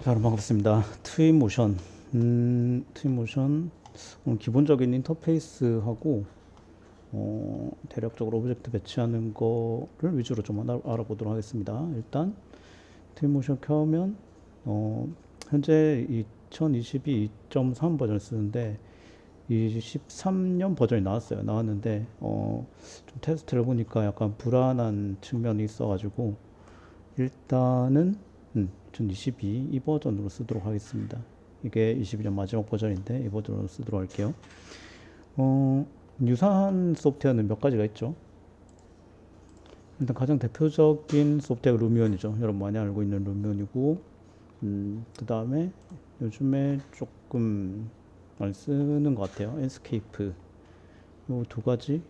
자, 여러분 반갑습니다. 트윈모션. 트윈모션. 오늘 기본적인 인터페이스하고, 대략적으로 오브젝트 배치하는 거를 위주로 좀 알아보도록 하겠습니다. 일단, 트윈모션 켜면, 어, 현재 2022 2.3 버전을 쓰는데, 23년 버전이 나왔는데, 좀 테스트를 보니까 약간 불안한 측면이 있어가지고, 일단은 2022 이 버전으로 쓰도록 하겠습니다. 이게 22년 마지막 버전인데 이 버전으로 쓰도록 할게요. 어, 유사한 소프트웨어는 몇 가지가 있죠. 일단 가장 대표적인 소프트웨어가 루미온이죠. 여러분 많이 알고 있는 루미온이고, 그 다음에 요즘에 조금 많이 쓰는 것 같아요. 엔스케이프. 요 두 가지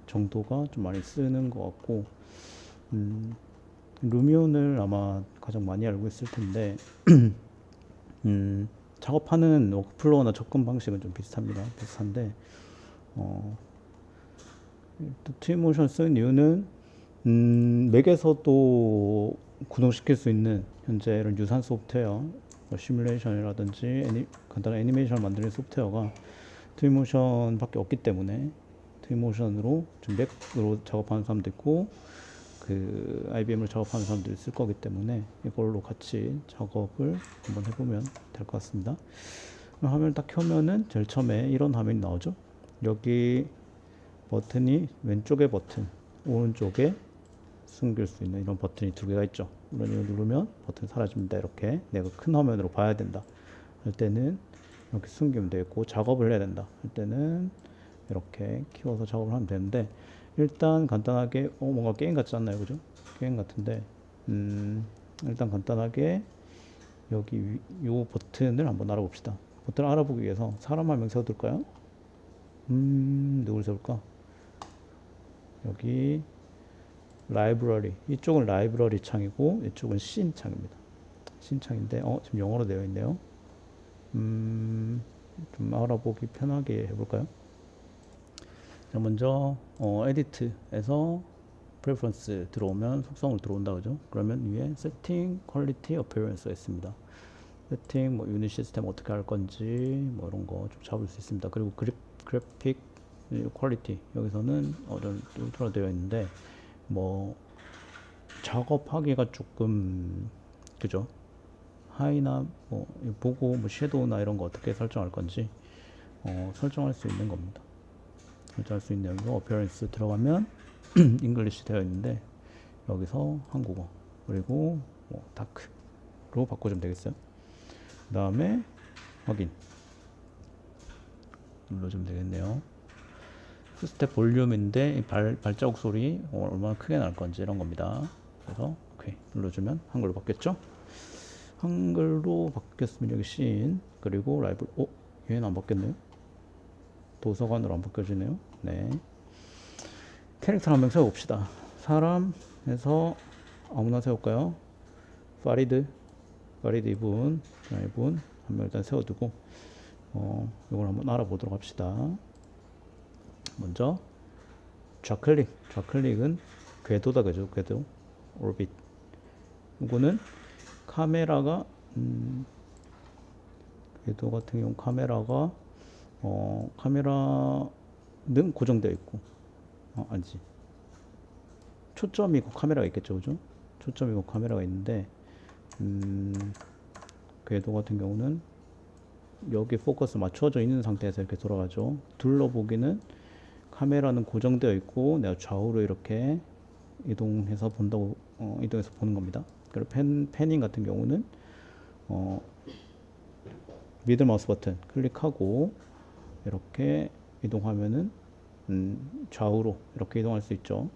정도가 좀 많이 쓰는 것 같고, 음, 루미온을 아마 가장 많이 알고 있을 텐데, 음, 작업하는 워크플로우나 접근 방식은 좀 비슷합니다. 비슷한데, 어, 트윈모션 쓴 이유는, 맥에서도 구동시킬 수 있는 현재 이런 유산 소프트웨어, 뭐 시뮬레이션이라든지 간단한 애니메이션을 만드는 소프트웨어가 트윈모션 밖에 없기 때문에 트윈모션으로 좀 맥으로 작업하는 사람도 있고, 그 IBM으로 작업하는 사람들이 있을 거기 때문에 이걸로 같이 작업을 한번 해보면 될 것 같습니다. 화면을 딱 켜면은 제일 처음에 이런 화면이 나오죠. 여기 버튼이 왼쪽에 버튼, 오른쪽에 숨길 수 있는 이런 버튼이 두 개가 있죠. 이걸 누르면 버튼 사라집니다. 이렇게 내가 큰 화면으로 봐야 된다 할 때는 이렇게 숨기면 되겠고, 작업을 해야 된다 할 때는 이렇게 키워서 작업을 하면 되는데, 일단 간단하게 뭔가 게임 같지 않나요, 그죠? 게임 같은데, 일단 간단하게 여기 요 버튼을 한번 알아봅시다. 버튼을 알아보기 위해서 사람 한 명 세워둘까요? 누굴 세울까? 여기 라이브러리, 이쪽은 라이브러리 창이고 이쪽은 씬 창입니다. 씬 창인데 지금 영어로 되어 있네요. 좀 알아보기 편하게 해볼까요? 자, 먼저 에디트에서 프레퍼런스 들어오면 속성으로 들어온다 그죠? 그러면 위에 세팅 퀄리티 어피어런스가 있습니다. 세팅 뭐 유닛 시스템 어떻게 할 건지 뭐 이런 거 좀 잡을 수 있습니다. 그리고 그래픽 퀄리티 여기서는 좀 울트라 되어 있는데, 뭐 작업하기가 조금 그죠? 하이나 뭐 보고 뭐 섀도우나 이런 거 어떻게 설정할 건지 설정할 수 있는 겁니다. 설정할 수 있는 거 어피어런스 들어가면 잉글리시 되어 있는데, 여기서 한국어 그리고 뭐 다크로 바꿔주면 되겠어요. 그 다음에 확인 눌러주면 되겠네요. 스텝 볼륨인데 발자국 소리 얼마나 크게 날 건지 이런 겁니다. 그래서 오케이 눌러주면 한글로 바뀌었죠. 한글로 바뀌었으면 여기 씬 그리고 라이브, 얘는 안 바뀌었네요. 도서관으로 안 바뀌어지네요. 네, 캐릭터 한 명 세워봅시다. 사람에서 아무나 세울까요? 파리드 이분 한 명 일단 세워두고, 이걸 한번 알아보도록 합시다. 먼저 좌클릭은 궤도다 그죠? 궤도 오비트. 이거는 카메라가, 궤도 같은 경우 카메라는 고정되어 있고, 아니지, 초점이고 카메라가 있겠죠, 그죠? 초점이고 카메라가 있는데, 궤도 같은 경우는 여기 포커스 맞춰져 있는 상태에서 이렇게 돌아가죠. 둘러보기는 카메라는 고정되어 있고 내가 좌우로 이렇게 이동해서 본다고, 이동해서 보는 겁니다. 그리고 패닝 같은 경우는 어, 미들 마우스 버튼 클릭하고 이렇게 이동하면은 좌우로 이렇게 이동할 수 있죠.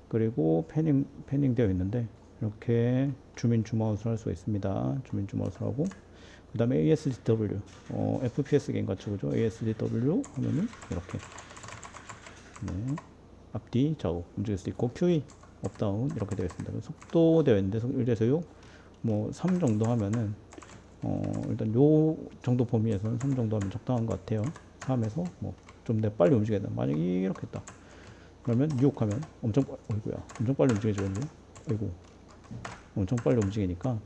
그리고 패닝 되어 있는데 이렇게 주민 줌아웃을 할 수가 있습니다. 주민 줌아웃을 하고, 그 다음에 ASDW, FPS 게임 같죠, 그죠? ASDW 하면은 이렇게, 네, 앞뒤 좌우 움직일 수 있고, QE 업다운 이렇게 되어 있습니다. 속도 되어 있는데, 이래서요 뭐 3 정도 하면은 일단 요 정도 범위에서는 3 정도 하면 적당한 것 같아요. 3에서 뭐 좀 내 빨리 움직여야 돼. 만약 이렇게 했다 그러면 6 하면 엄청 빨리 움직여지거든요. 아이고, 엄청 빨리 움직이니까.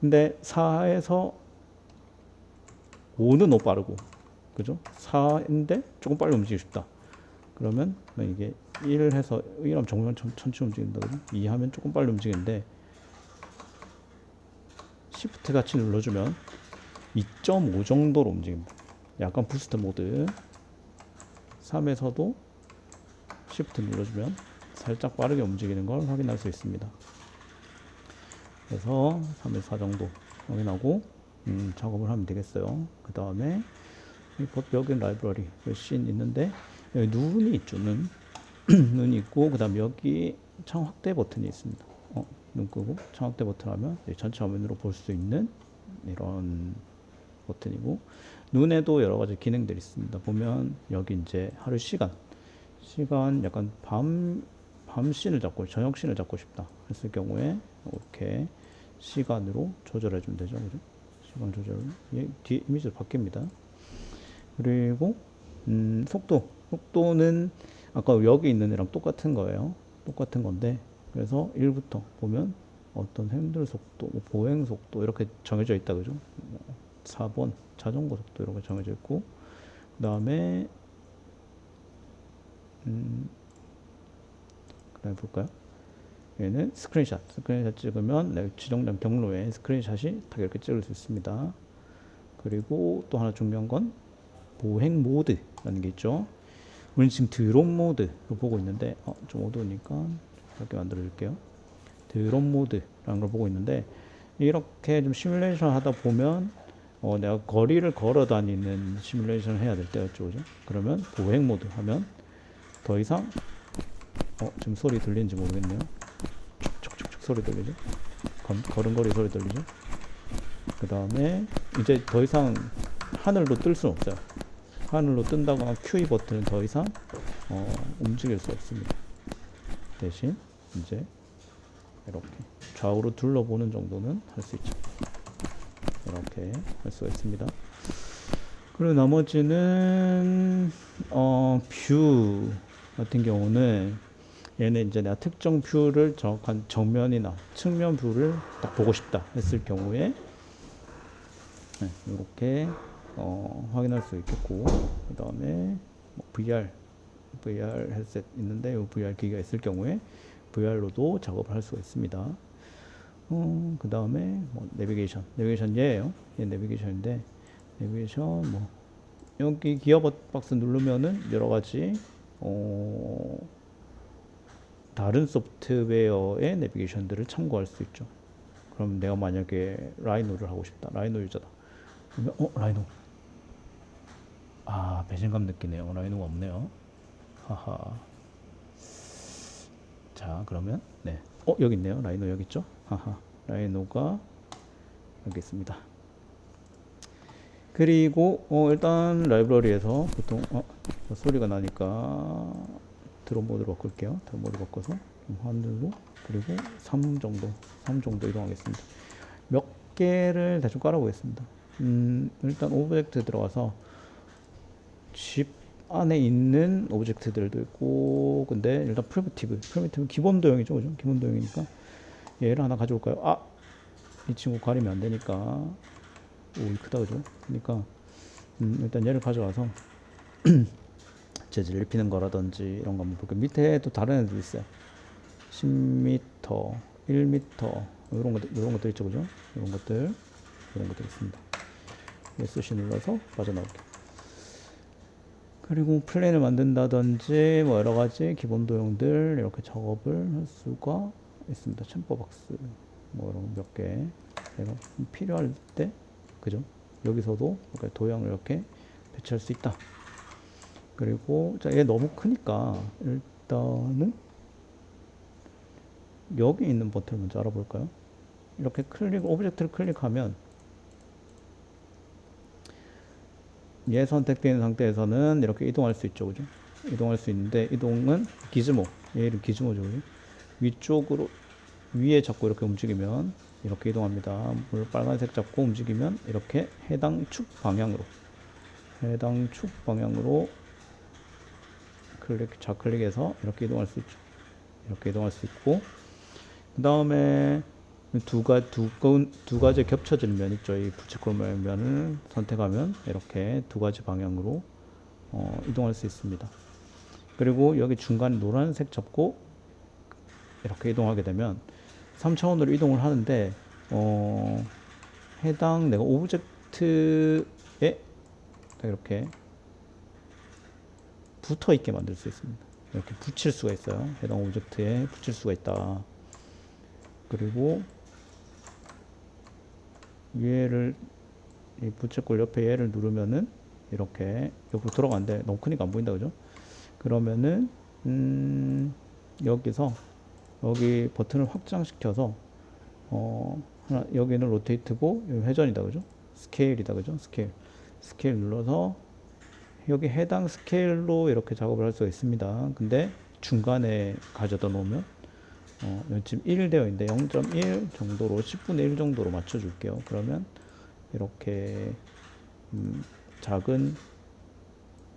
근데 4에서 5는 너무 빠르고, 그죠? 4인데 조금 빨리 움직이고 싶다. 그러면 이게 1 해서 1하면 정말 천천히 움직인다, 그죠? 2 하면 조금 빨리 움직이는데 Shift 같이 눌러주면 2.5 정도로 움직입니다. 약간 부스트 모드. 3에서도 Shift 눌러주면 살짝 빠르게 움직이는 걸 확인할 수 있습니다. 그래서 3에서 4 정도 확인하고 작업을 하면 되겠어요. 그 다음에 여기 라이브러리 씬 있는데 여기 눈이 있죠. 눈이 있고, 그 다음 여기 창 확대 버튼이 있습니다. 눈 끄고 창 확대 버튼 하면 전체 화면으로 볼 수 있는 이런 버튼이고, 눈에도 여러 가지 기능들이 있습니다. 보면 여기 이제 하루 시간 약간 밤 씬을 잡고 저녁 씬을 잡고 싶다 했을 경우에 이렇게 시간으로 조절해 주면 되죠. 그죠? 시간 조절. 뒤에 이미지로 바뀝니다. 그리고 속도는 아까 여기 있는 애랑 똑같은 거예요. 똑같은 건데, 그래서 1부터 보면 어떤 핸들 속도, 보행 속도 이렇게 정해져 있다, 그죠? 4번 자전거 속도 이렇게 정해져 있고, 그 다음에 그다음에 볼까요? 얘는 스크린샷 찍으면 지정된 경로에 스크린샷이 딱 이렇게 찍을 수 있습니다. 그리고 또 하나 중요한 건 보행 모드라는 게 있죠. 우리는 지금 드론 모드로 보고 있는데 좀 어두우니까 이렇게 만들어 줄게요. 드론 모드라는 걸 보고 있는데, 이렇게 좀 시뮬레이션 하다 보면 내가 거리를 걸어 다니는 시뮬레이션을 해야 될 때가 있죠. 그죠? 그러면 보행 모드 하면 더 이상 지금 소리 들리는지 모르겠네요. 촉촉촉촉 소리 들리죠? 걸음걸이 소리 들리죠? 그 다음에 이제 더 이상 하늘로 뜰 수는 없어요. 하늘로 뜬다거나 QE 버튼은 더 이상 움직일 수 없습니다. 대신 이제 이렇게 좌우로 둘러보는 정도는 할 수 있죠. 이렇게 할 수가 있습니다. 그리고 나머지는 뷰 같은 경우는 얘는 이제 내가 특정 뷰를 정확한 정면이나 측면 뷰를 딱 보고 싶다 했을 경우에 이렇게 확인할 수 있겠고, 그 다음에 VR 헤드셋 있는데 이 VR 기기가 있을 경우에 VR로도 작업을 할 수가 있습니다. 그 다음에 내비게이션 얘예요. 얘 내비게이션인데, 내비게이션 여기 기어박스 누르면은 여러 가지 다른 소프트웨어의 내비게이션들을 참고할 수 있죠. 그럼 내가 만약에 라이노를 하고 싶다. 라이노 유저다. 그러면 라이노. 배신감 느끼네요. 라이노가 없네요. 하하. 자, 그러면 여기 있네요. 라이노 여기 있죠? 하하. 라이노가 여기 있습니다. 그리고 일단 라이브러리에서 보통 소리가 나니까 드론 모드로 바꿀게요. 드론 모드 바꿔서 하늘로, 그리고 3 정도 이동하겠습니다. 몇 개를 대충 깔아보겠습니다. 일단 오브젝트 들어가서 집 안에 있는 오브젝트들도 있고, 근데 일단 프리미티브 기본 도형이죠, 그죠? 기본 도형이니까 얘를 하나 가져올까요? 이 친구 가리면 안 되니까. 크다, 그죠? 그러니까 일단 얘를 가져와서 재질 입히는 거라든지 이런 거 한번 볼게요. 밑에 또 다른 애들 있어요. 10m, 1m 이런 것들 있죠, 그죠? 이런 것들 있습니다. SC 눌러서 빠져나올게요. 그리고 플랜을 만든다든지 여러 가지 기본 도형들 이렇게 작업을 할 수가 있습니다. 챔버박스 이런 몇 개 내가 필요할 때, 그죠? 여기서도 이렇게 도형을 이렇게 배치할 수 있다. 그리고 얘 너무 크니까 일단은 여기 있는 버튼을 먼저 알아볼까요? 이렇게 오브젝트를 클릭하면 얘 선택되어 있는 상태에서는 이렇게 이동할 수 있죠, 그죠? 이동할 수 있는데, 이동은 기즈모, 얘 이름 기즈모죠, 그죠? 위쪽으로 위에 잡고 이렇게 움직이면 이렇게 이동합니다. 물 빨간색 잡고 움직이면 이렇게 해당 축 방향으로 좌클릭해서 이렇게 이동할 수 있죠. 이렇게 이동할 수 있고, 그 다음에 두 가지 겹쳐지는 면 있죠. 이 부채꼴 모양 면을 선택하면 이렇게 두 가지 방향으로 이동할 수 있습니다. 그리고 여기 중간 노란색 잡고 이렇게 이동하게 되면 3차원으로 이동을 하는데 해당 내가 오브젝트에 이렇게 붙어 있게 만들 수 있습니다. 이렇게 붙일 수가 있어요. 해당 오브젝트에 붙일 수가 있다. 그리고 얘를 이 부채꼴 옆에 얘를 누르면은 이렇게 옆으로 들어가는데 너무 크니까 안 보인다 그죠? 그러면은 여기서 여기 버튼을 확장시켜서 여기는 로테이트고 여기 회전이다 그죠? 스케일이다 그죠? 스케일 눌러서 여기 해당 스케일로 이렇게 작업을 할 수가 있습니다. 근데 중간에 가져다 놓으면 여기 지금 1 되어 있는데 0.1 정도로 10분의 1 정도로 맞춰줄게요. 그러면 이렇게 작은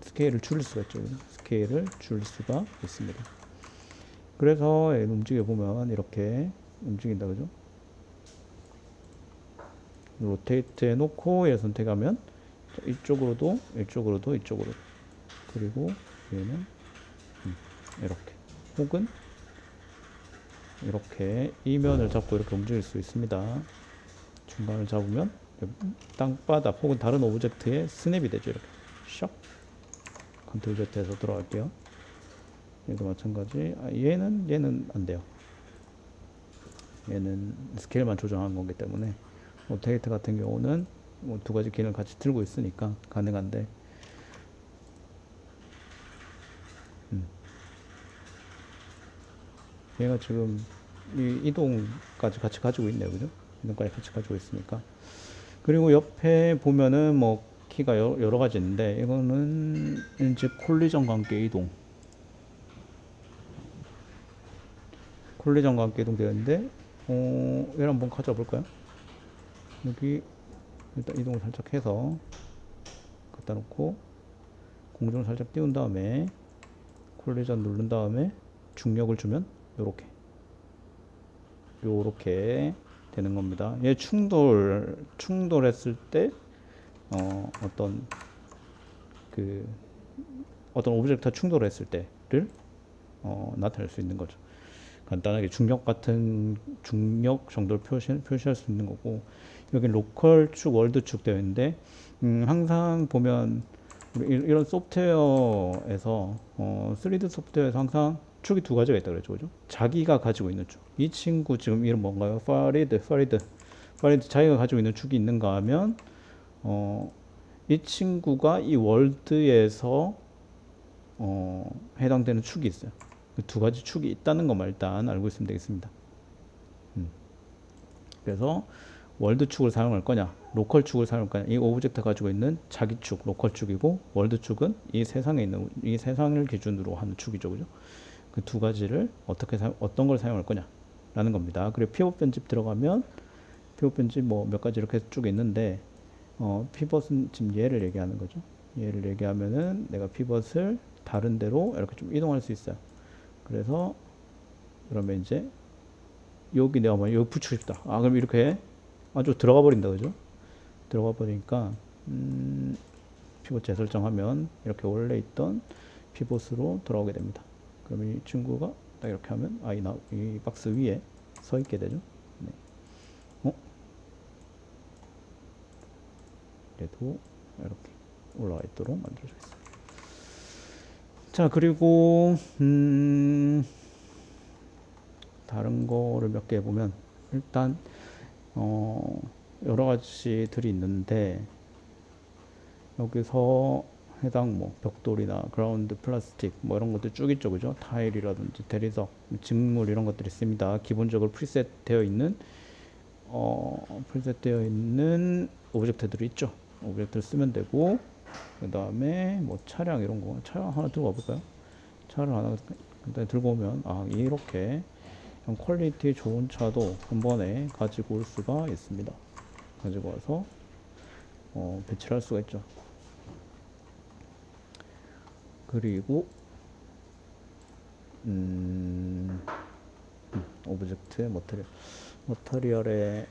스케일을 줄일 수가 있죠. 스케일을 줄일 수가 있습니다. 그래서 움직여 보면 이렇게 움직인다 그죠? 로테이트 해놓고 얘 선택하면 이쪽으로도 이쪽으로 그리고 얘는 이렇게 혹은 이렇게 이면을 잡고 이렇게 움직일 수 있습니다. 중간을 잡으면 땅바닥 혹은 다른 오브젝트에 스냅이 되죠. 이렇게 샥 컨트롤 Z에서 들어갈게요. 얘도 마찬가지. 얘는 안 돼요. 얘는 스케일만 조정한 거기 때문에 로테이트 같은 경우는 뭐 두 가지 기능을 같이 들고 있으니까 가능한데 얘가 지금 이 이동까지 같이 가지고 있네요. 그죠? 이동까지 같이 가지고 있으니까. 그리고 옆에 보면은 뭐 키가 여러 가지 있는데 이거는 이제 콜리전과 함께 이동. 콜리전과 함께 이동되어 있는데 얘를 한번 가져와 볼까요? 여기 일단 이동을 살짝 해서 갖다 놓고 공중을 살짝 띄운 다음에 콜리전 누른 다음에 중력을 주면 요렇게 되는 겁니다. 얘 충돌했을 때 어떤 어떤 오브젝트와 충돌했을 때를 나타낼 수 있는 거죠. 간단하게 중력 정도를 표시할 수 있는 거고 여기 로컬 축, 월드 축 되어 있는데 항상 보면 이런 소프트웨어에서 3D 소프트웨어에서 항상 축이 두 가지가 있다 그랬죠, 그죠? 자기가 가지고 있는 축. 이 친구 지금 이름 뭔가요? 파리드. 자기가 가지고 있는 축이 있는가 하면 이 친구가 이 월드에서 해당되는 축이 있어요. 그 두 가지 축이 있다는 것만 일단 알고 있으면 되겠습니다. 그래서 월드 축을 사용할 거냐, 로컬 축을 사용할 거냐. 이 오브젝트가 가지고 있는 자기 축, 로컬 축이고, 월드 축은 이 세상에 있는 이 세상을 기준으로 하는 축이죠, 그죠? 그 두 가지를 어떤 걸 사용할 거냐라는 겁니다. 그리고 피벗 편집 들어가면 피벗 편집 뭐 몇 가지 이렇게 쭉 있는데 피벗은 지금 얘를 얘기하는 거죠. 얘를 얘기하면은 내가 피벗을 다른 데로 이렇게 좀 이동할 수 있어요. 그래서 그러면 이제 여기 내가 뭐 여기 붙이고 싶다. 그럼 이렇게 아주 들어가 버린다, 그죠? 들어가 버리니까 피벗 재설정하면 이렇게 원래 있던 피벗으로 돌아오게 됩니다. 그러면 이 친구가 딱 이렇게 하면 이 박스 위에 서 있게 되죠. 네. 얘도 이렇게 올라와 있도록 만들어져 있어요. 자, 그리고 다른 거를 몇 개 보면 일단 여러 가지들이 있는데 여기서 해당 뭐 벽돌이나 그라운드 플라스틱 뭐 이런 것들 쭉 있죠, 그죠? 타일이라든지 대리석, 직물 이런 것들이 있습니다. 기본적으로 프리셋되어 있는 오브젝트들이 있죠. 오브젝트를 쓰면 되고 그 다음에 뭐 차량 이런 거 차량 하나 들고 와볼까요? 차를 하나 들고 오면 이렇게 퀄리티 좋은 차도 한 번에 가지고 올 수가 있습니다. 가지고 와서 배치를 할 수가 있죠. 그리고 오브젝트 머테리얼 머터리얼에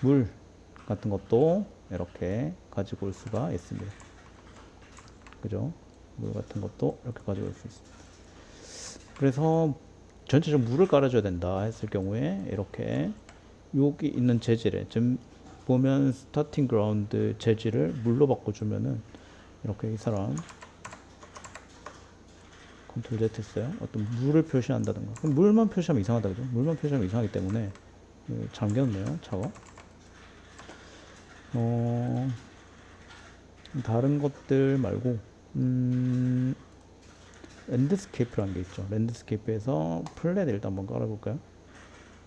물 같은 것도 이렇게 가지고 올 수가 있습니다. 그죠? 물 같은 것도 이렇게 가지고 올 수 있습니다. 그래서 전체적으로 물을 깔아줘야 된다 했을 경우에 이렇게 여기 있는 재질에 지금 보면 스타팅 그라운드 재질을 물로 바꿔주면은 이렇게 이 사람 컨트롤 Z 했어요. 어떤 물을 표시한다든가. 그럼 물만 표시하면 이상하다 그죠? 물만 표시하면 이상하기 때문에 잠겼네요 차가. 다른 것들 말고 랜드스케이프라는 게 있죠. 랜드스케이프에서 플랫 일단 한번 깔아볼까요?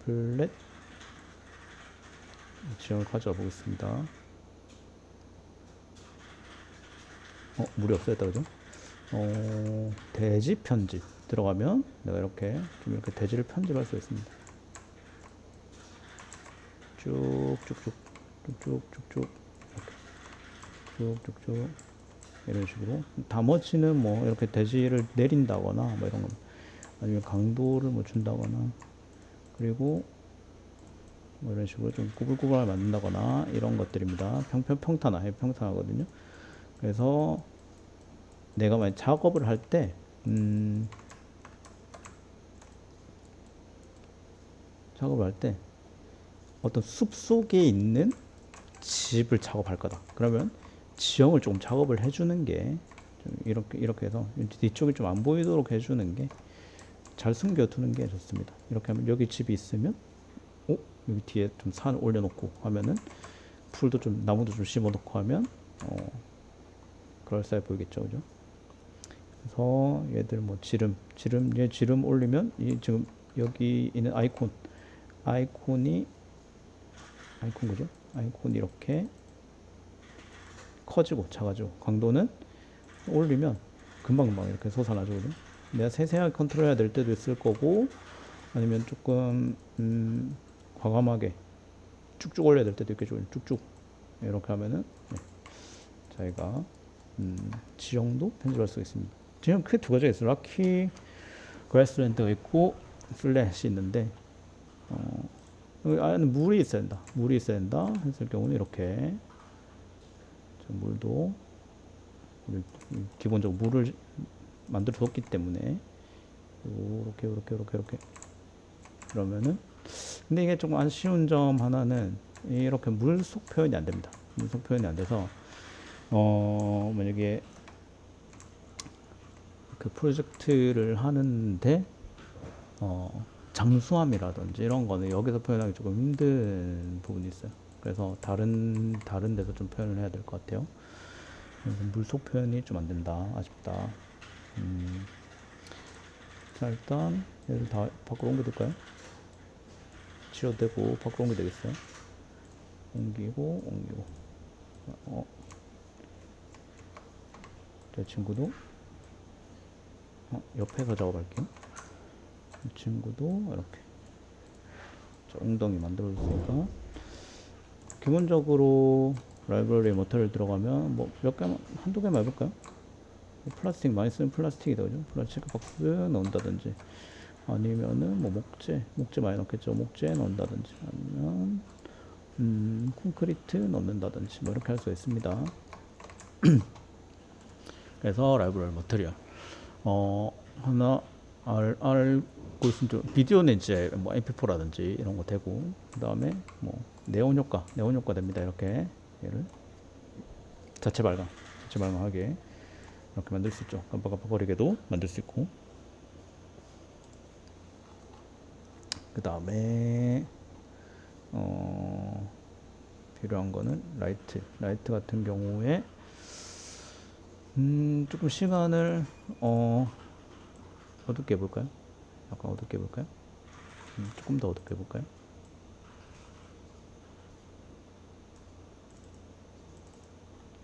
플랫 지형을 가져와 보겠습니다. 물이 없어졌다 그죠? 대지 편집 들어가면 내가 이렇게 좀 이렇게 대지를 편집할 수 있습니다. 쭉쭉쭉 쭉쭉쭉쭉 쭉쭉쭉 이런 식으로 나머지는 뭐 이렇게 대지를 내린다거나 뭐 이런 거 아니면 강도를 뭐 준다거나 그리고 뭐 이런 식으로 좀 구불구불하게 만든다거나 이런 것들입니다. 평탄하거든요. 그래서 내가 만약 작업을 할 때 어떤 숲 속에 있는 집을 작업할 거다. 그러면 지형을 조금 작업을 해주는 게 좀 이렇게 해서 뒤쪽이 좀 안 보이도록 해주는 게 잘 숨겨두는 게 좋습니다. 이렇게 하면 여기 집이 있으면 여기 뒤에 좀 산 올려놓고 하면은 풀도 좀 나무도 좀 심어놓고 하면 그럴싸해 보이겠죠, 그죠? 그래서 얘들 뭐 지름 올리면 이 지금 여기 있는 아이콘이 그죠? 아이콘이 이렇게 커지고 작아지고 강도는 올리면 금방금방 이렇게 솟아나죠, 그죠? 내가 세세하게 컨트롤해야 될 때도 있을 거고 아니면 조금 과감하게 쭉쭉 올려야 될 때도 있겠죠. 쭉쭉 이렇게 하면은 자기가 지형도 편집할 수 있습니다. 지형 크게 두 가지가 있어요. 락키 그래스랜드가 있고 플랫이 있는데 여기 안에는 물이 있어야 된다 했을 경우는 이렇게 물도 기본적으로 물을 만들어 뒀기 때문에 이렇게 그러면은 근데 이게 조금 아쉬운 점 하나는 이렇게 물속 표현이 안 됩니다. 물속 표현이 안 돼서 만약에 그 프로젝트를 하는데 장수함이라든지 이런 거는 여기서 표현하기 조금 힘든 부분이 있어요. 그래서 다른 데서 좀 표현을 해야 될 것 같아요. 그래서 물속 표현이 좀 안 된다. 아쉽다. 자, 일단 얘를 다 밖으로 옮겨둘까요? 지워도 되고 밖으로 옮겨 되겠어요? 옮기고 저 친구도 옆에서 작업할게요. 이 친구도 이렇게 엉덩이 만들어줬으니까 기본적으로 라이브러리 머터리얼 들어가면 뭐 몇 개만 한두 개만 해볼까요? 플라스틱 많이 쓰는 플라스틱이다 그죠? 플라스틱 박스 넣는다든지 아니면은 뭐 목재 많이 넣겠죠. 목재 넣는다든지 아니면 콘크리트 넣는다든지 뭐 이렇게 할 수 있습니다. 그래서 라이브러리 머터리얼 하나 알고 있으면 좀 비디오는 이제 뭐 MP4라든지 이런 거 되고 그 다음에 뭐 네온 효과 됩니다. 이렇게 얘를 자체 발광하게 이렇게 만들 수 있죠. 깜빡깜빡거리게도 만들 수 있고 그 다음에 필요한 거는 라이트 같은 경우에 조금 시간을 어둡게 해볼까요? 약간 어둡게 해볼까요? 조금 더 어둡게 해볼까요?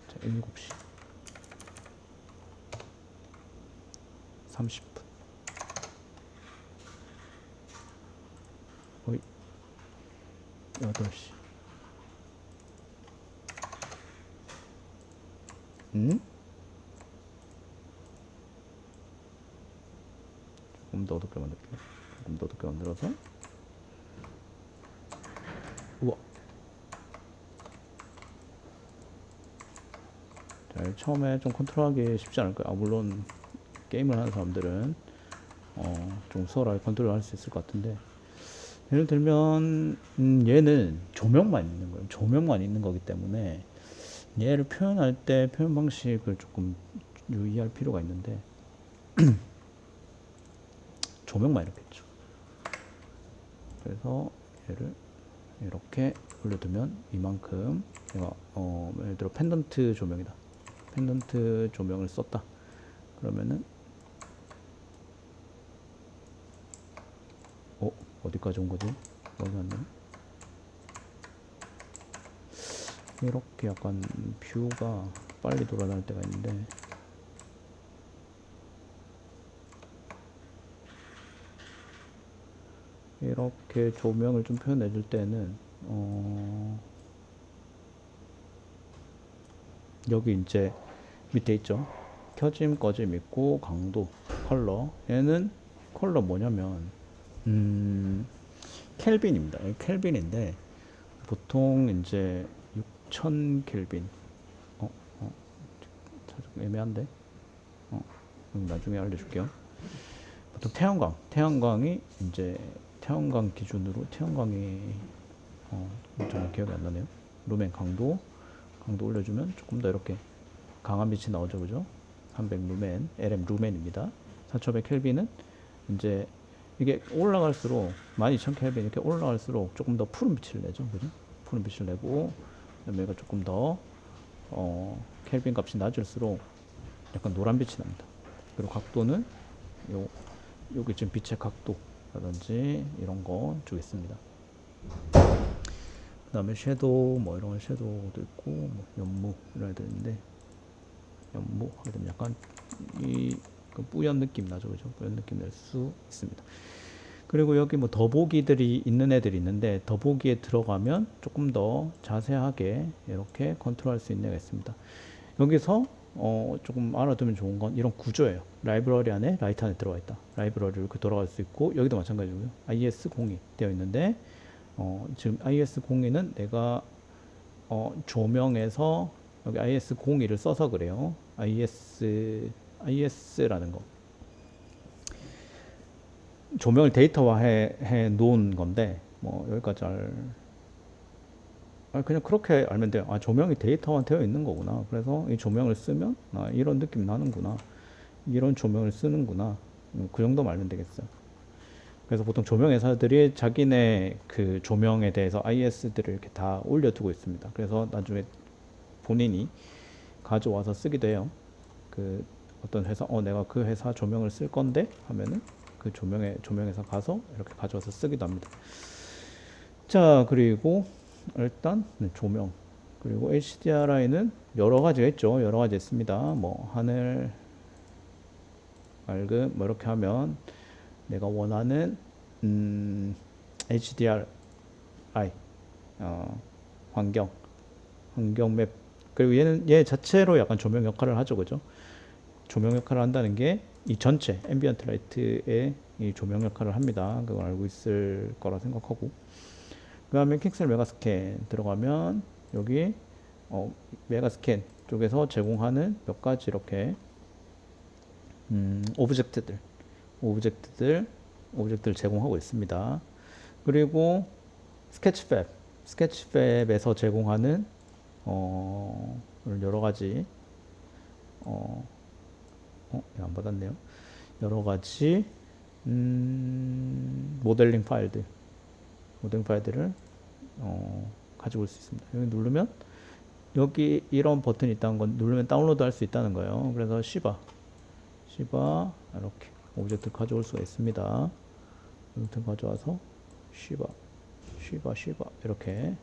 자, 7시 30분 어이 8시 조금 더 어둡게 만들게요. 좀 더 어둡게 만들어서. 우와. 자, 처음에 좀 컨트롤하기 쉽지 않을 거야. 물론 게임을 하는 사람들은 좀 수월하게 컨트롤할 수 있을 것 같은데, 예를 들면 얘는 조명만 있는 거예요. 조명만 있는 거기 때문에 얘를 표현할 때 표현 방식을 조금 유의할 필요가 있는데, 조명만 이렇게 있죠. 그래서 얘를 이렇게 올려두면 이만큼, 내가 예를 들어 펜던트 조명이다. 펜던트 조명을 썼다. 그러면은 어디까지 온 거지? 어디 갔네? 이렇게 약간 뷰가 빨리 돌아다닐 때가 있는데, 이렇게 조명을 좀 표현해 줄 때는 여기 이제 밑에 있죠. 켜짐 꺼짐 있고 강도 컬러. 얘는 컬러 뭐냐면 켈빈입니다. 켈빈인데 보통 이제 6000 켈빈. 어, 어, 좀 애매한데. 나중에 알려줄게요. 보통 태양광이 이제 태양광 기준으로 태양광이 좀 기억이 안 나네요. 루멘 강도 올려주면 조금 더 이렇게 강한 빛이 나오죠, 그죠? 300 루멘, LM 루멘입니다. 4500 켈빈은 이제 이게 올라갈수록 12000 켈빈 이렇게 올라갈수록 조금 더 푸른 빛을 내죠, 그죠? 푸른 빛을 내고, 그다음에 얘가 조금 더 켈빈 값이 낮을수록 약간 노란 빛이 납니다. 그리고 각도는 여기 지금 빛의 각도라든지 이런 거 주겠습니다. 그 다음에 섀도우 뭐 이런 섀도우도 있고, 뭐 연무 이런 애들 있는데, 연무 하게 되면 약간 그 뿌연 느낌 나죠, 그죠? 뿌연 느낌 낼 수 있습니다. 그리고 여기 뭐 더보기들이 있는 애들이 있는데, 더보기에 들어가면 조금 더 자세하게 이렇게 컨트롤할 수 있는 애가 있습니다. 여기서 조금 알아두면 좋은 건 이런 구조예요. 라이브러리 안에 라이트 안에 들어가 있다. 라이브러리로 이렇게 돌아갈 수 있고, 여기도 마찬가지고요. IS02 되어 있는데, 지금 IS02는 내가 조명에서 여기 IS02를 써서 그래요. IS라는 거. 조명을 데이터화해 놓은 건데, 뭐 여기까지 그냥 그렇게 알면 돼요. 조명이 데이터화 되어 있는 거구나. 그래서 이 조명을 쓰면 이런 느낌 나는구나. 이런 조명을 쓰는구나. 그 정도만 알면 되겠어요. 그래서 보통 조명 회사들이 자기네 그 조명에 대해서 IS들을 이렇게 다 올려두고 있습니다. 그래서 나중에 본인이 가져와서 쓰기도 해요. 그 어떤 회사, 내가 그 회사 조명을 쓸 건데 하면은 그 조명회사 가서 이렇게 가져와서 쓰기도 합니다. 자, 그리고 일단 조명. 그리고 HDRI는 여러 가지가 있죠. 여러 가지 있습니다. 뭐 하늘, 맑음 뭐 이렇게 하면 내가 원하는 HDRI 환경 맵. 그리고 얘 자체로 약간 조명 역할을 하죠, 그죠? 조명 역할을 한다는 게 이 전체 앰비언트 라이트의 이 조명 역할을 합니다. 그걸 알고 있을 거라 생각하고, 그 다음에 픽셀 메가스캔 들어가면 여기 메가스캔 쪽에서 제공하는 몇 가지 이렇게 오브젝트들 제공하고 있습니다. 그리고 스케치팹에서 제공하는 여러 가지 안 받았네요. 여러 가지 모델링 파일들을 가지고 올 수 있습니다. 여기 누르면 여기 이런 버튼이 있다는 건 누르면 다운로드 할 수 있다는 거예요. 그래서 시바 이렇게 오브젝트 가져올 수가 있습니다. 오브젝트 가져와서 시바 이렇게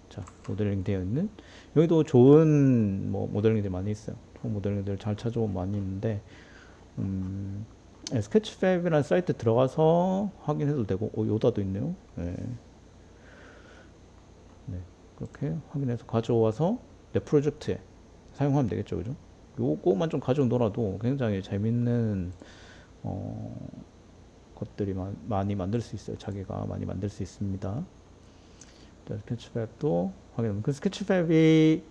자 모델링 되어 있는, 여기도 좋은 모델링들이 많이 있어요. 좋은 모델링들 잘 찾아보면 많이 있는데 스케치팹이라는 사이트 들어가서 확인해도 되고, 요다도 있네요. 네. 그렇게 확인해서 가져와서 내 프로젝트에 사용하면 되겠죠, 그죠? 요거만 좀 가지고 놀아도 굉장히 재밌는 것들이 많이 만들 수 있어요. 자기가 많이 만들 수 있습니다. 자, 스케치랩도 확인하면 그 스케치랩이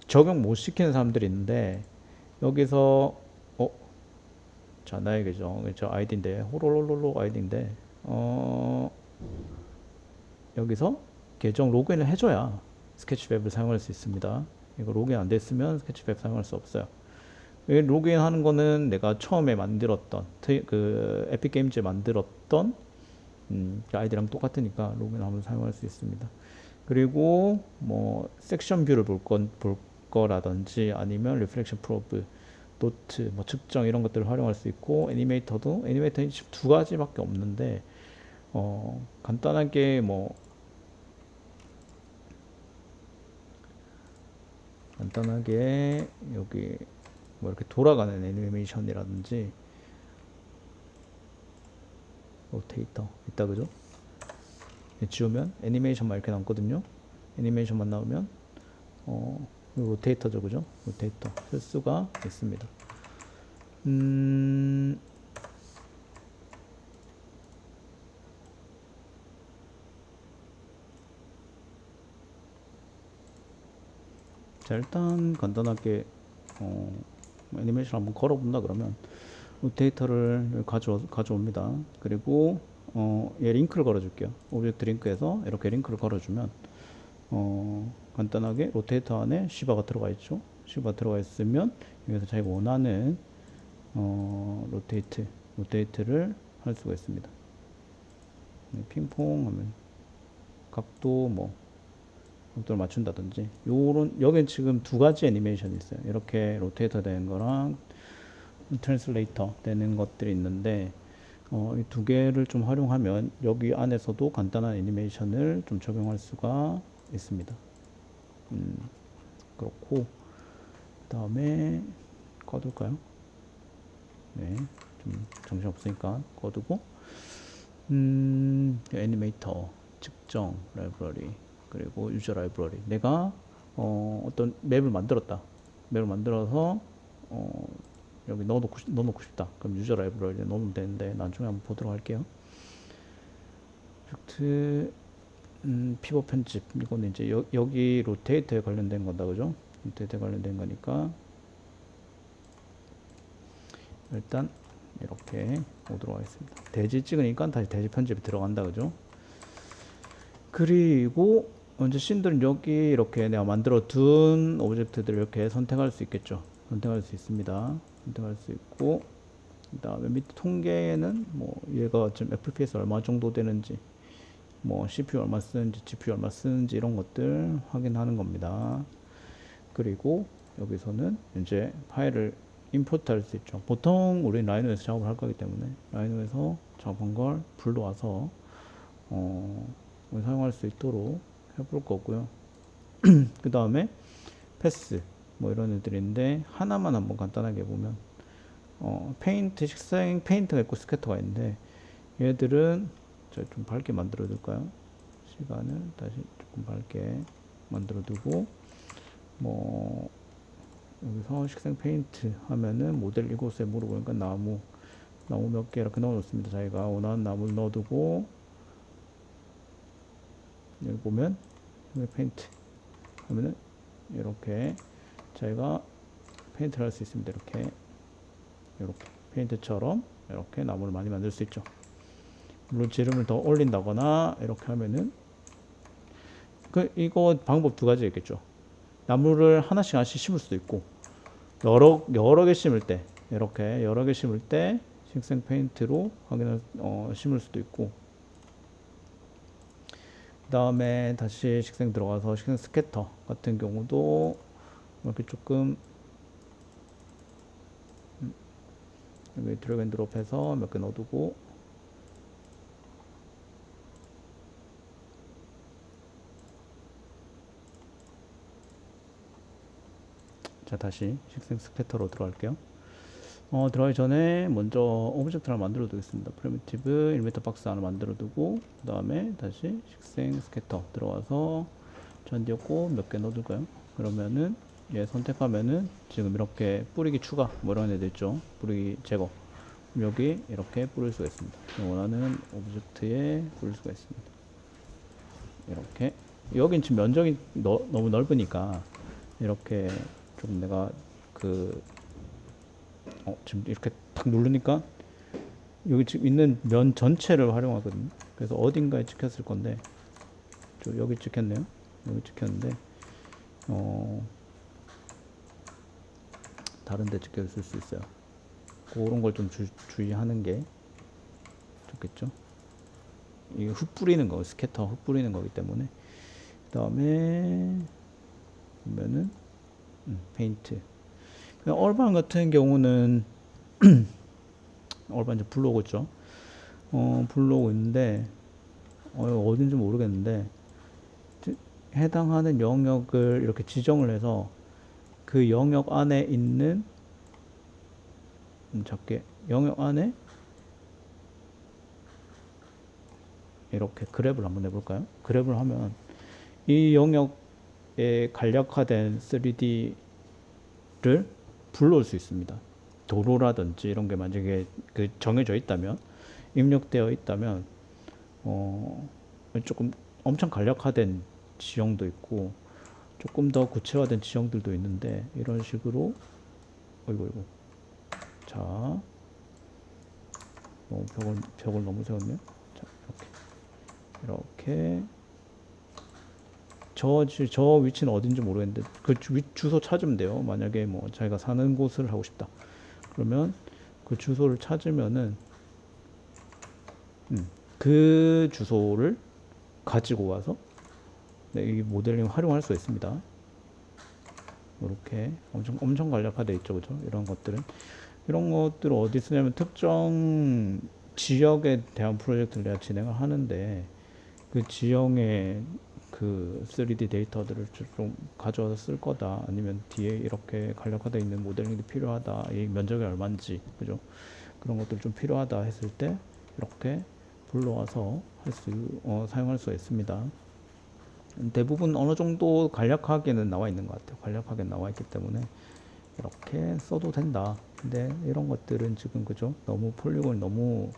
적용 못 시키는 사람들이 있는데 여기서 자 나의 계정 저 아이디인데 호로로로로 아이디인데 여기서 계정 로그인을 해줘야 스케치랩을 사용할 수 있습니다. 이거 로그인 안 됐으면 스케치랩 사용할 수 없어요. 로그인 하는 거는 내가 처음에 만들었던 그 에픽 게임즈에 만들었던 그 아이디랑 똑같으니까 로그인하면 사용할 수 있습니다. 그리고 뭐 섹션 뷰를 볼 거라든지 아니면 리플렉션 프로브, 노트, 뭐 측정 이런 것들을 활용할 수 있고 애니메이터는 지금 두 가지밖에 없는데 간단하게 여기 뭐 이렇게 돌아가는 애니메이션이라든지 로테이터 있다 그죠? 지우면 애니메이션만 이렇게 남거든요. 애니메이션만 나오면 로테이터죠 그죠? 로테이터 쓸 수가 있습니다. 자 일단 간단하게 애니메이션 한번 걸어본다 그러면 로테이터를 가져옵니다. 그리고 얘 링크를 걸어줄게요. 오브젝트 링크에서 이렇게 링크를 걸어주면 간단하게 로테이터 안에 시바가 들어가 있죠. 시바가 들어가 있으면 여기서 자기가 원하는 로테이트를 할 수가 있습니다. 핑퐁 하면 각도 각도를 맞춘다든지 여긴 지금 두 가지 애니메이션이 있어요. 이렇게 로테이터 되는 거랑 트랜슬레이터 되는 것들이 있는데 이 두 개를 좀 활용하면 여기 안에서도 간단한 애니메이션을 좀 적용할 수가 있습니다. 그렇고 그 다음에 꺼둘까요? 네, 좀 정신 없으니까 꺼두고 애니메이터, 측정 라이브러리 그리고 유저 라이브러리 내가 어떤 맵을 만들었다. 맵을 만들어서 여기 넣어놓고 싶다. 그럼 유저 라이브러리에 넣으면 되는데 나중에 한번 보도록 할게요. 오브젝트 피벗 편집 이거는 이제 여기 로테이터에 관련된 건다 그죠? 로테이터에 관련된 거니까 일단 이렇게 오도록 하겠습니다. 대지 찍으니까 다시 대지 편집이 들어간다 그죠? 그리고 이제 씬들은 여기 이렇게 내가 만들어 둔 오브젝트들을 이렇게 선택할 수 있겠죠. 선택할 수 있습니다. 선택할 수 있고 그 다음에 밑에 통계에는 얘가 지금 FPS 얼마 정도 되는지 CPU 얼마 쓰는지 GPU 얼마 쓰는지 이런 것들 확인하는 겁니다. 그리고 여기서는 이제 파일을 임포트 할 수 있죠. 보통 우리는 라이노에서 작업을 할 거기 때문에 라이노에서 작업한 걸 불러와서 사용할 수 있도록 해볼 거고요. 그 다음에 패스 이런 애들인데 하나만 한번 간단하게 보면 페인트, 식생 페인트가 있고 스캐터가 있는데 얘들은 제가 좀 밝게 만들어 둘까요? 시간을 다시 조금 밝게 만들어 두고 여기서 식생 페인트 하면은 모델 이곳에 물어보니까 나무 몇 개 이렇게 넣어 놓습니다. 자기가 원하는 나무를 넣어두고 여기 보면 페인트 하면은 이렇게 자기가 페인트를 할 수 있습니다. 이렇게 페인트처럼 이렇게 나무를 많이 만들 수 있죠. 물론 지름을 더 올린다거나 이렇게 하면은 이거 방법 두 가지 있겠죠. 나무를 하나씩 심을 수도 있고 여러 개 심을 때 이렇게 여러 개 심을 때 식생 페인트로 심을 수도 있고 그 다음에 다시 식생 들어가서 식생 스캐터 같은 경우도 이렇게 조금 여기 드래그 앤 드롭해서 몇 개 넣어두고 자 다시 식생 스캐터로 들어갈게요. 들어가기 전에 먼저 오브젝트를 만들어 두겠습니다. 프리미티브 1m 박스 하나 만들어 두고 그 다음에 다시 식생 스캐터 들어가서 잔디였고 몇 개 넣어둘까요? 그러면은 얘 선택하면은 지금 이렇게 뿌리기 추가 이런 애들 있죠. 뿌리기 제거 여기 이렇게 뿌릴 수가 있습니다. 원하는 오브젝트에 뿌릴 수가 있습니다. 이렇게 여긴 지금 면적이 너무 넓으니까 이렇게 좀 내가 그 지금 이렇게 탁 누르니까 여기 지금 있는 면 전체를 활용하거든요. 그래서 어딘가에 찍혔을 건데 여기 찍혔네요. 여기 찍혔는데 다른 데 찍혔을 수 있어요. 그런 걸 좀 주의하는 게 좋겠죠. 이게 흙 뿌리는 거, 스캐터 흙 뿌리는 거기 때문에. 그 다음에 보면은 페인트. 그냥 얼반 같은 경우는 얼반 이제 블로그죠. 블로그인데 어딘지 모르겠는데 해당하는 영역을 이렇게 지정을 해서 그 영역 안에 있는 작게 영역 안에 이렇게 그랩을 한번 해볼까요? 그랩을 하면 이 영역에 간략화된 3D를 불러올 수 있습니다. 도로라든지 이런 게 만약에 그 정해져 있다면, 입력되어 있다면 조금 엄청 간략화된 지형도 있고 조금 더 구체화된 지형들도 있는데 이런 식으로 어이구 자 벽을 너무 세웠네요. 자 이렇게 저 위치는 어딘지 모르겠는데 그 주소 찾으면 돼요. 만약에 뭐 자기가 사는 곳을 하고 싶다 그러면 그 주소를 찾으면은 그 주소를 가지고 와서 이 모델링 활용할 수 있습니다. 이렇게 엄청 간략화되어 있죠, 그죠? 이런 것들을 어디 쓰냐면 특정 지역에 대한 프로젝트를 내가 진행을 하는데 그 지역의 그 3D 데이터들을 좀 가져와서 쓸 거다. 아니면 뒤에 이렇게 간략화되어 있는 모델링이 필요하다. 이 면적이 얼마인지, 그죠? 그런 것들 좀 필요하다 했을 때 이렇게 불러와서 사용할 수 있습니다. 대부분 어느 정도 간략하게는 나와 있는 것 같아요. 간략하게 나와 있기 때문에 이렇게 써도 된다. 근데 이런 것들은 지금 그죠? 너무 폴리곤이 너무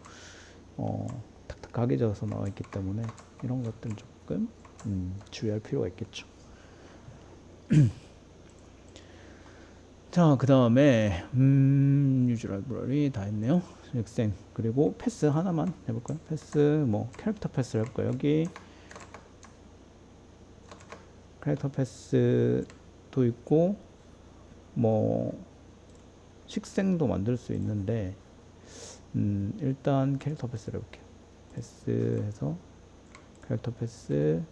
탁탁하게 져서 나와 있기 때문에 이런 것들은 조금 주의할 필요가 있겠죠. 자, 그 다음에 유즈 라이브러리 다 했네요. 학생 그리고 패스 하나만 해볼까요? 패스 뭐 캐릭터 패스를 해볼까요? 여기 캐릭터 패스도 있고 뭐 식생도 만들 수 있는데 일단 캐릭터 패스를 해볼게요. 패스해서 캐릭터 패스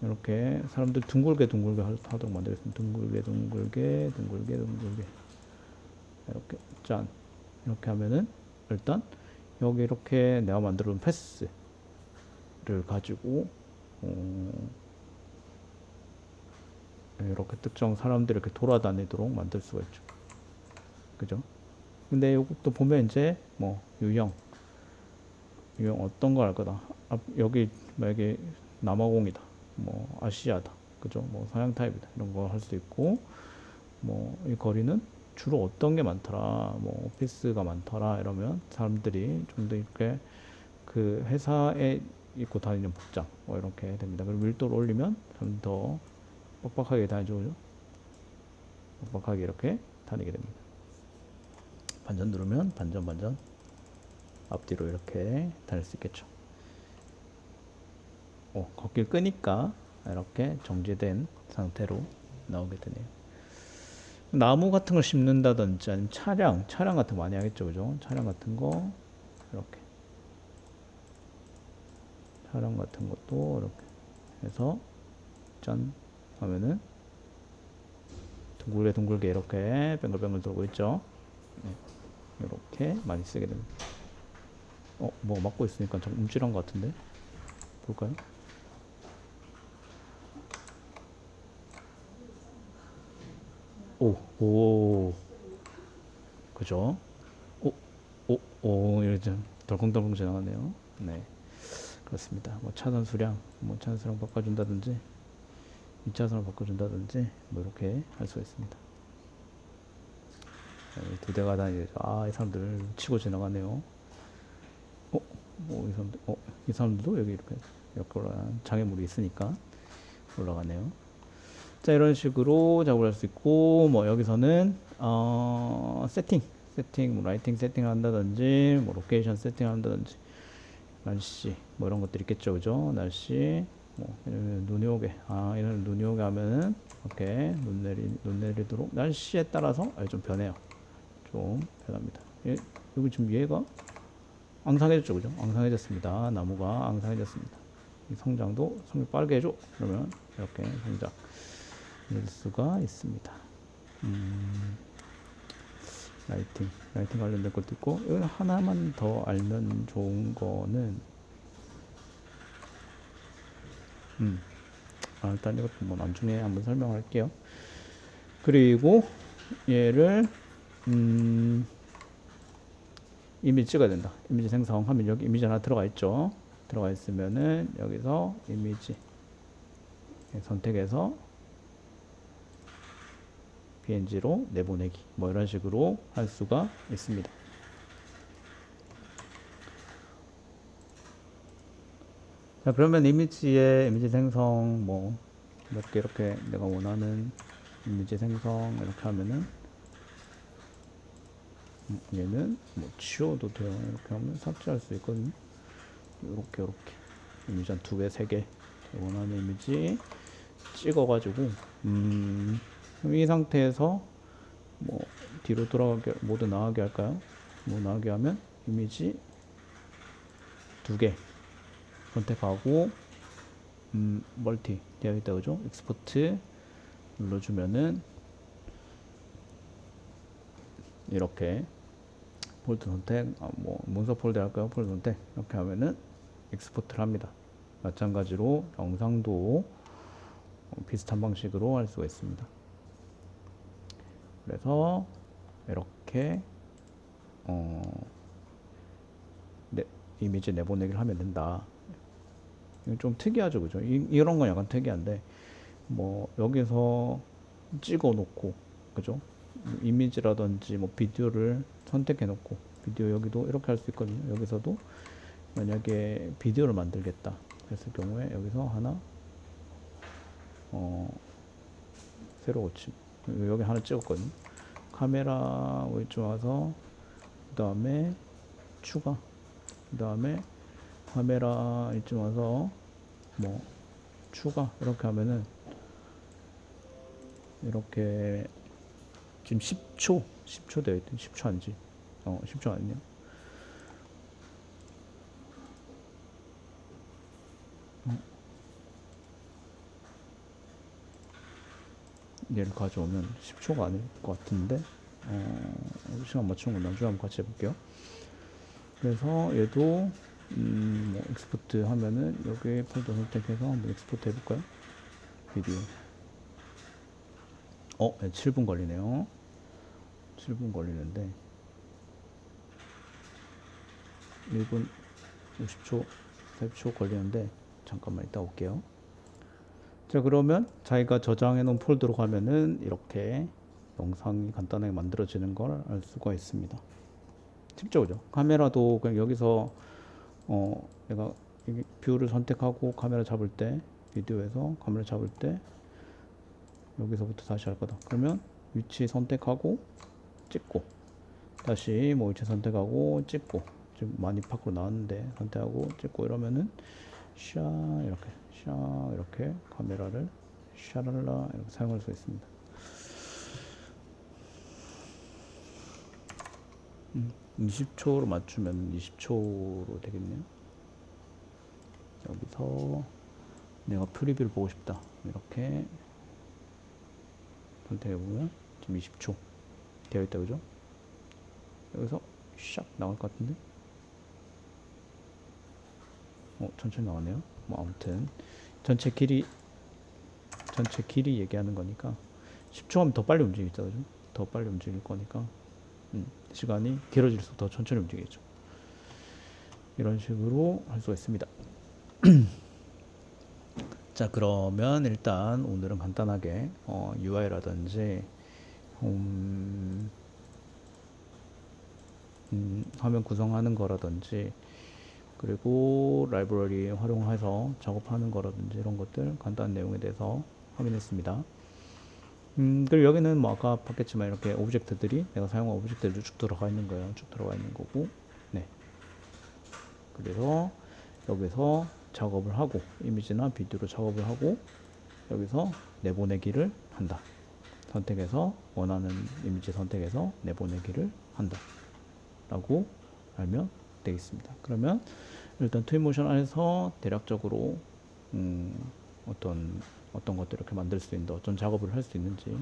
이렇게 사람들 둥글게 하도록 만들겠습니다. 둥글게 이렇게 짠 이렇게 하면은 일단 여기 이렇게 내가 만들어 놓은 패스를 가지고 이렇게 특정 사람들이 이렇게 돌아다니도록 만들 수가 있죠. 그죠? 근데 이것도 보면 이제 뭐 유형 어떤 거 할 거다. 여기 만약에 남아공이다. 뭐 아시아다. 그죠? 뭐 서양 타입이다. 이런 거 할 수 있고 뭐 이 거리는 주로 어떤 게 많더라. 뭐 오피스가 많더라. 이러면 사람들이 좀 더 이렇게 그 회사에 입고 다니는 복장 뭐 이렇게 됩니다. 그리고 밀도를 올리면 좀 더 빡빡하게 다니죠. 그죠? 빡빡하게 이렇게 다니게 됩니다. 반전 누르면 반전 앞뒤로 이렇게 다닐 수 있겠죠. 걷길 끄니까 이렇게 정지된 상태로 나오게 되네요. 나무 같은 걸 심는다든지 아니면 차량 같은 거 많이 하겠죠. 그죠? 차량 같은 거 이렇게 차량 같은 것도 이렇게 해서 짠 하면은 둥글게 이렇게 뱅글뱅글 돌고 있죠. 네. 이렇게 많이 쓰게 됩니다. 뭐 막고 있으니까 좀 움찔한 것 같은데 볼까요? 오, 그죠? 이렇게 좀 덜컹덜컹 지나가네요. 네, 그렇습니다. 뭐 차선 수량 바꿔준다든지 2차선을 바꿔준다든지 뭐 이렇게 할 수가 있습니다. 두 대가 다니죠. 아, 이 사람들 치고 지나가네요. 이 사람들, 이 사람들도 여기 이렇게 올라가는 장애물이 있으니까 올라가네요. 자, 이런 식으로 작업을 할 수 있고, 뭐, 여기서는, 세팅, 뭐, 라이팅 세팅을 한다든지, 뭐, 로케이션 세팅을 한다든지, 날씨, 뭐, 이런 것들 있겠죠, 그죠? 날씨, 뭐, 눈이 오게, 이런 눈이 오게 하면은, 이렇게, 눈 내리도록, 날씨에 따라서, 좀 변해요. 좀 변합니다. 여기 지금 얘가 앙상해졌죠, 그죠? 앙상해졌습니다. 나무가 앙상해졌습니다. 이 성장 빨개 해줘. 그러면, 이렇게 성장. 낼 수가 있습니다. 라이팅 관련된 것도 있고, 이건 하나만 더 알면 좋은 거는, 일단 이것도 뭐 나중에 한번 설명할게요. 그리고 얘를, 이미지 찍어야 된다. 이미지 생성하면 여기 이미지 하나 들어가 있죠. 들어가 있으면은 여기서 이미지 선택해서 PNG로 내보내기 뭐 이런 식으로 할 수가 있습니다. 자, 그러면 이미지의 이미지 생성 뭐 몇 개 이렇게 내가 원하는 이미지 생성 이렇게 하면은 얘는 뭐 지워도 돼요. 이렇게 하면 삭제할 수 있거든요. 이렇게 이미지 한 2개, 3개 원하는 이미지 찍어가지고 이 상태에서 뭐 뒤로 돌아가게 모두 나가게 할까요? 뭐 나가게 하면 이미지 2개 선택하고 멀티 되어 있다 그죠? 익스포트 눌러주면은 이렇게 폴더 선택 뭐 문서 폴더 할까요? 폴더 선택 이렇게 하면은 익스포트를 합니다. 마찬가지로 영상도 비슷한 방식으로 할 수가 있습니다. 그래서 이렇게 이미지 내보내기를 하면 된다. 이건 좀 특이하죠, 그죠? 이런 건 약간 특이한데 뭐 여기서 찍어 놓고 그죠? 이미지라든지 뭐 비디오를 선택해 놓고 비디오 여기도 이렇게 할 수 있거든요. 여기서도 만약에 비디오를 만들겠다 했을 경우에 여기서 하나 새로 고침 여기 하나 찍었거든요. 카메라 이쪽 와서 그 다음에 추가 그 다음에 카메라 이쪽 와서 뭐 추가 이렇게 하면은 이렇게 지금 10초 되어 있던 10초 아니지 10초 아니네요. 얘를 가져오면 10초가 아닐 것 같은데 시간 맞추는 건 나중에 한번 같이 해볼게요. 그래서 얘도 뭐 익스포트 하면은 여기 폴더 선택해서 한번 익스포트 해볼까요? 비디오 7분 걸리네요. 7분 걸리는데 1분 50초 40초 걸리는데 잠깐만 이따 올게요. 자, 그러면 자기가 저장해 놓은 폴더로 가면은 이렇게 영상이 간단하게 만들어지는 걸 알 수가 있습니다. 쉽죠, 그죠? 카메라도 그냥 여기서 내가 뷰를 선택하고 카메라 잡을 때 비디오에서 카메라 잡을 때 여기서부터 다시 할 거다. 그러면 위치 선택하고 찍고 다시 뭐 위치 선택하고 찍고 지금 많이 밖으로 나왔는데 선택하고 찍고 이러면은 이렇게 카메라를 샤랄라 이렇게 사용할 수 있습니다. 20초로 맞추면 20초로 되겠네요. 여기서 내가 프리뷰를 보고 싶다. 이렇게 선택해보면 지금 20초 되어 있다, 그죠? 여기서 샥 나올 것 같은데? 천천히 나왔네요. 뭐 아무튼 전체 길이 얘기하는 거니까 10초 하면 더 빨리 움직이겠죠, 그죠? 더 빨리 움직일 거니까 시간이 길어질수록 더 천천히 움직이겠죠. 이런 식으로 할 수가 있습니다. 자, 그러면 일단 오늘은 간단하게 UI라든지 화면 구성하는 거라든지 그리고 라이브러리 활용해서 작업하는 거라든지 이런 것들 간단한 내용에 대해서 확인했습니다. 그리고 여기는 뭐 아까 봤겠지만 이렇게 오브젝트들이 내가 사용한 오브젝트들이 쭉 들어가 있는 거예요. 쭉 들어가 있는 거고, 네. 그래서 여기서 작업을 하고 이미지나 비디오로 작업을 하고 여기서 내보내기를 한다. 선택해서 원하는 이미지 선택해서 내보내기를 한다. 라고 알면 되겠습니다. 그러면 일단 트윈모션 안에서 대략적으로 어떤 것들 이렇게 만들 수 있는데 어떤 작업을 할 수 있는지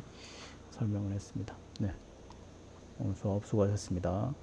설명을 했습니다. 네. 오늘 수업 수고하셨습니다.